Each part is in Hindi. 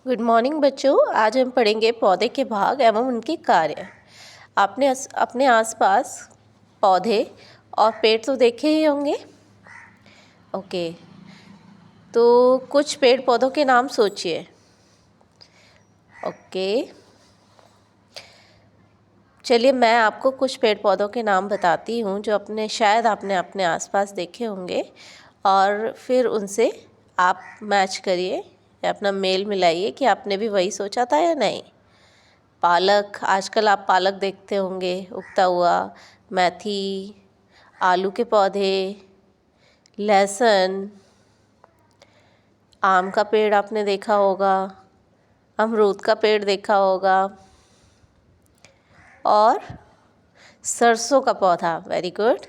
गुड मॉर्निंग बच्चों। आज हम पढ़ेंगे पौधे के भाग एवं उनके कार्य। आपने अपने आसपास पौधे और पेड़ तो देखे ही होंगे। ओके, तो कुछ पेड़ पौधों के नाम सोचिए। ओके, चलिए मैं आपको कुछ पेड़ पौधों के नाम बताती हूँ जो शायद आपने अपने आसपास देखे होंगे, और फिर उनसे आप मैच करिए या अपना मेल मिलाइए कि आपने भी वही सोचा था या नहीं। पालक, आजकल आप पालक देखते होंगे उगता हुआ, मेथी, आलू के पौधे, लहसुन, आम का पेड़ आपने देखा होगा, अमरूद का पेड़ देखा होगा, और सरसों का पौधा, वेरी गुड,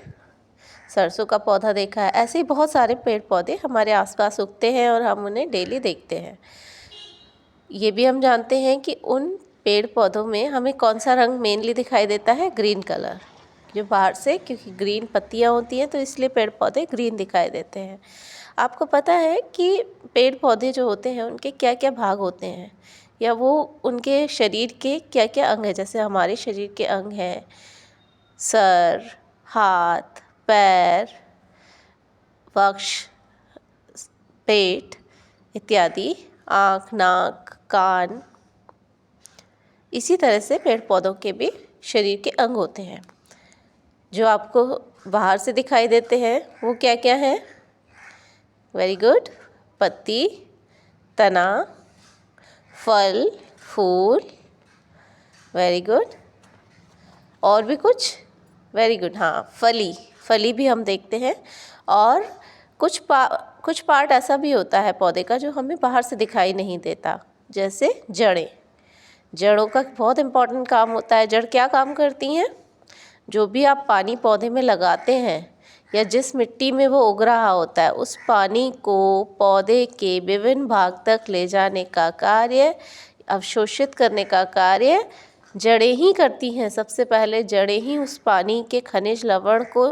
सरसों का पौधा देखा है। ऐसे ही बहुत सारे पेड़ पौधे हमारे आसपास उगते हैं और हम उन्हें डेली देखते हैं। ये भी हम जानते हैं कि उन पेड़ पौधों में हमें कौन सा रंग मेनली दिखाई देता है, ग्रीन कलर। जो बाहर से, क्योंकि ग्रीन पत्तियां होती हैं तो इसलिए पेड़ पौधे ग्रीन दिखाई देते हैं। आपको पता है कि पेड़ पौधे जो होते हैं उनके क्या क्या भाग होते हैं, या वो उनके शरीर के क्या क्या अंग हैं। जैसे हमारे शरीर के अंग हैं सर, हाथ, पैर, वक्ष, पेट इत्यादि, आँख, नाक, कान। इसी तरह से पेड़ पौधों के भी शरीर के अंग होते हैं। जो आपको बाहर से दिखाई देते हैं वो क्या क्या हैं? वेरी गुड, पत्ती, तना, फल, फूल, वेरी गुड, और भी कुछ, वेरी गुड, हाँ, फली, फली भी हम देखते हैं। और कुछ पार्ट ऐसा भी होता है पौधे का जो हमें बाहर से दिखाई नहीं देता, जैसे जड़ें। जड़ों का बहुत इम्पोर्टेंट काम होता है। जड़ क्या काम करती हैं? जो भी आप पानी पौधे में लगाते हैं या जिस मिट्टी में वो उग रहा होता है, उस पानी को पौधे के विभिन्न भाग तक ले जाने का कार्य, अवशोषित करने का कार्य जड़ें ही करती हैं। सबसे पहले जड़ें ही उस पानी के खनिज लवण को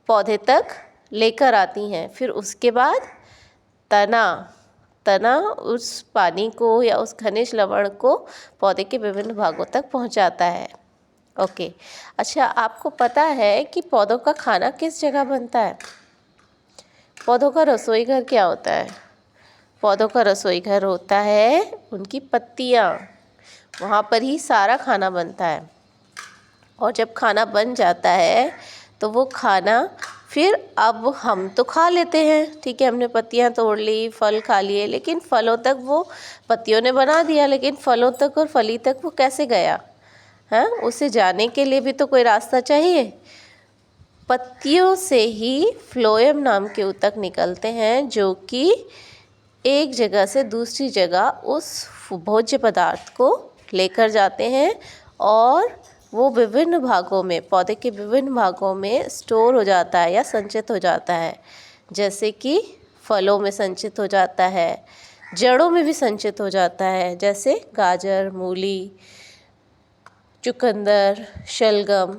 पौधे तक लेकर आती हैं। फिर उसके बाद तना उस पानी को या उस खनिज लवण को पौधे के विभिन्न भागों तक पहुंचाता है। ओके, अच्छा, आपको पता है कि पौधों का खाना किस जगह बनता है? पौधों का रसोई घर क्या होता है? पौधों का रसोई घर होता है उनकी पत्तियाँ। वहाँ पर ही सारा खाना बनता है। और जब खाना बन जाता है तो वो खाना फिर अब हम तो खा लेते हैं, ठीक है, हमने पत्तियाँ तोड़ ली, फल खा लिए, लेकिन फलों तक वो पत्तियों ने बना दिया, लेकिन फलों तक और फली तक वो कैसे गया? हाँ, उसे जाने के लिए भी तो कोई रास्ता चाहिए। पत्तियों से ही फ्लोएम नाम के ऊतक निकलते हैं जो कि एक जगह से दूसरी जगह उस भोज्य पदार्थ को लेकर जाते हैं, और वो विभिन्न भागों में, पौधे के विभिन्न भागों में स्टोर हो जाता है या संचित हो जाता है। जैसे कि फलों में संचित हो जाता है, जड़ों में भी संचित हो जाता है, जैसे गाजर, मूली, चुकंदर, शलगम,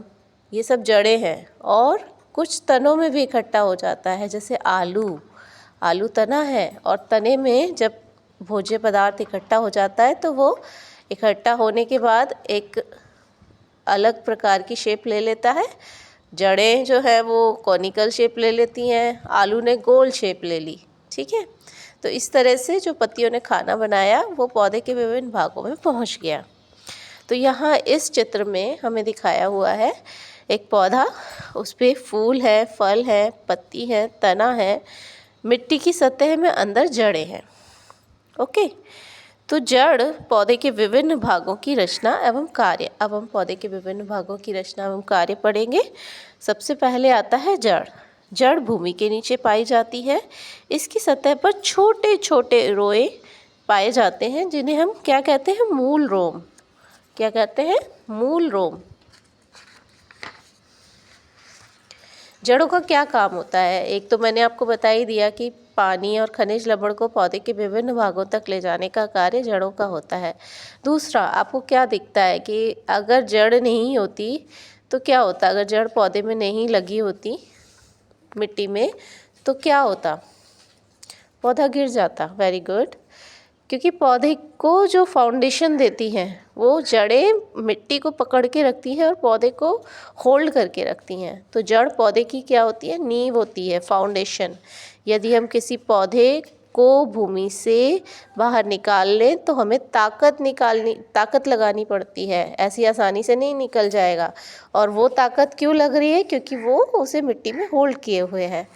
ये सब जड़ें हैं। और कुछ तनों में भी इकट्ठा हो जाता है, जैसे आलू तना है, और तने में जब भोज्य पदार्थ इकट्ठा हो जाता है तो वो इकट्ठा होने के बाद एक अलग प्रकार की शेप ले लेता है। जड़ें जो है वो कॉनिकल शेप ले लेती हैं, आलू ने गोल शेप ले ली, ठीक है। तो इस तरह से जो पत्तियों ने खाना बनाया वो पौधे के विभिन्न भागों में पहुंच गया। तो यहाँ इस चित्र में हमें दिखाया हुआ है एक पौधा, उस पे फूल है, फल है, पत्ती है, तना है, मिट्टी की सतह में अंदर जड़ें हैं। ओके, तो जड़ पौधे के विभिन्न भागों की रचना एवं कार्य। अब हम पौधे के विभिन्न भागों की रचना एवं कार्य पढ़ेंगे। सबसे पहले आता है जड़। जड़ भूमि के नीचे पाई जाती है। इसकी सतह पर छोटे छोटे रोए पाए जाते हैं जिन्हें हम क्या कहते हैं? मूल रोम। क्या कहते हैं? मूल रोम। जड़ों का क्या काम होता है? एक तो मैंने आपको बता ही दिया कि पानी और खनिज लवण को पौधे के विभिन्न भागों तक ले जाने का कार्य जड़ों का होता है। दूसरा, आपको क्या दिखता है कि अगर जड़ नहीं होती तो क्या होता? अगर जड़ पौधे में नहीं लगी होती मिट्टी में तो क्या होता? पौधा गिर जाता। Very good. क्योंकि पौधे को जो फाउंडेशन देती हैं वो जड़ें मिट्टी को पकड़ के रखती हैं और पौधे को होल्ड करके रखती हैं। तो जड़ पौधे की क्या होती है? नींव होती है, फाउंडेशन। यदि हम किसी पौधे को भूमि से बाहर निकाल लें तो हमें ताकत लगानी पड़ती है, ऐसी आसानी से नहीं निकल जाएगा। और वो ताकत क्यों लग रही है? क्योंकि वो उसे मिट्टी में होल्ड किए हुए है।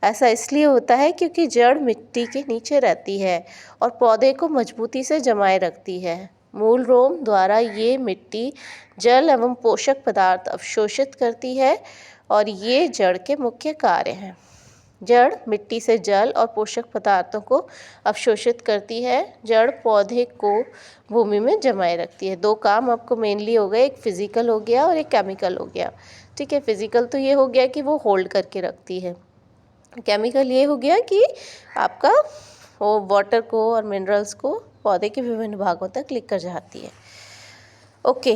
ऐसा इसलिए होता है क्योंकि जड़ मिट्टी के नीचे रहती है और पौधे को मजबूती से जमाए रखती है। मूल रोम द्वारा ये मिट्टी जल एवं पोषक पदार्थ अवशोषित करती है और ये जड़ के मुख्य कार्य हैं। जड़ मिट्टी से जल और पोषक पदार्थों को अवशोषित करती है। जड़ पौधे को भूमि में जमाए रखती है। दो काम आपको मेनली हो गए, एक फिजिकल हो गया और एक केमिकल हो गया। ठीक है, फिजिकल तो ये हो गया कि वो होल्ड करके रखती है। केमिकल ये हो गया कि आपका वो वाटर को और मिनरल्स को पौधे के विभिन्न भागों तक लेकर जाती है। ओके।